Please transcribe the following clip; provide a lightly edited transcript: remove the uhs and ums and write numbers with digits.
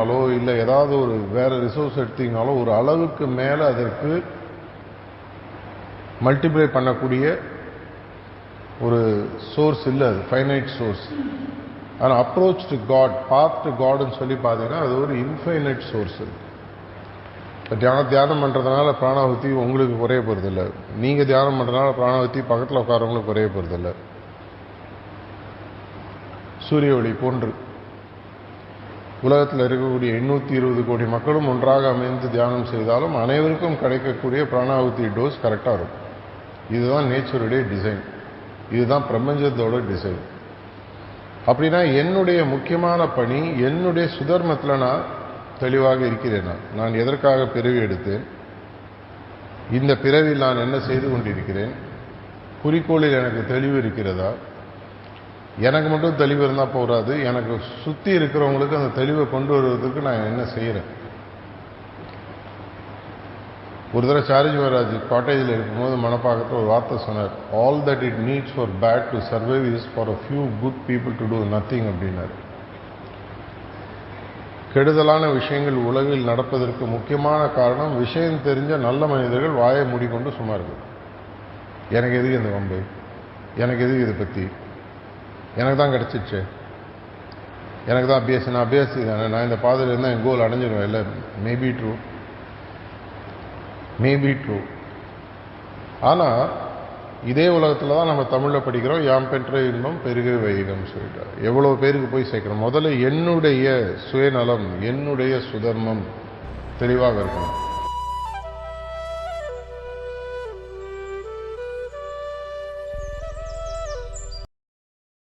எடுத்தீங்கனாலோ இல்லை ஏதாவது ஒரு வேறு ரிசோர்ஸ் எடுத்தீங்கனாலோ ஒரு அளவுக்கு மேலே அதற்கு மல்டிப்ளை பண்ணக்கூடிய ஒரு சோர்ஸ் இல்லை, அது ஃபைனைட் சோர்ஸ். ஆனால் approach to God, path to காட்னு சொல்லி பார்த்தீங்கன்னா அது ஒரு இன்ஃபைனைட் சோர்ஸ். இப்போ தியானம் பண்ணுறதுனால பிராணாகுத்தி உங்களுக்கு குறைய போகிறதில்ல, நீங்கள் தியானம் பண்ணுறதுனால பிராணாகுத்தி பக்கத்தில் உட்காரவங்களுக்கு குறைய போகிறதில்ல. சூரிய ஒளி போன்று உலகத்தில் இருக்கக்கூடிய 820 கோடி மக்களும் ஒன்றாக அமைந்து தியானம் செய்தாலும் அனைவருக்கும் கிடைக்கக்கூடிய பிராணாகுத்தி டோஸ் கரெக்டாக இருக்கும். இதுதான் நேச்சருடைய டிசைன், இதுதான் பிரபஞ்சத்தோட டிசைன். அப்படின்னா என்னுடைய முக்கியமான பணி, என்னுடைய சுதர்மத்தில் நான் தெளிவாக இருக்கிறேன். நான் எதற்காக பிறவி எடுத்தேன், இந்த பிறவியில் நான் என்ன செய்து கொண்டிருக்கிறேன், குறிக்கோளில் எனக்கு தெளிவு இருக்கிறதா? எனக்கு மட்டும் தெளிவு இருந்தால் போகாது, எனக்கு சுற்றி இருக்கிறவங்களுக்கு அந்த தெளிவை கொண்டு வருவதற்கு நான் என்ன செய்கிறேன். ஒரு தடவை சாரிஜி மகாராஜ் காட்டேஜில் இருக்கும்போது மனப்பாக்கத்தில் ஒரு வார்த்தை சொன்னார், all that it needs for bad to survive is for a few good people to do nothing அப்படின்னார். கெடுதலான விஷயங்கள் உலகில் நடப்பதற்கு முக்கியமான காரணம் விஷயம் தெரிஞ்ச நல்ல மனிதர்கள் வாயை மூடிக்கொண்டு சும்மா இருக்கு. எனக்கு எதுக்கு இந்த வம்பு, எனக்கு எதுக்கு இதை பற்றி, எனக்கு தான் கிடச்சிச்சு, எனக்கு தான் அபியாசி, நான் அபியாசி தானே, நான் இந்த பாதையில் இருந்தால் என் கோல் அடைஞ்சிடுவேன். இல்லை, மேபி ட்ரூ, மேபி ட்ரூ. ஆனால் இதே உலகத்தில் தான் நம்ம தமிழில் படிக்கிறோம், யாம் பெற்ற இன்பம் பெருக வைகம் சொல்லிட்டு எவ்வளோ பேருக்கு போய் சேர்க்கணும். முதல்ல என்னுடைய சுயநலம், என்னுடைய சுதர்மம் தெளிவாக இருக்கணும்.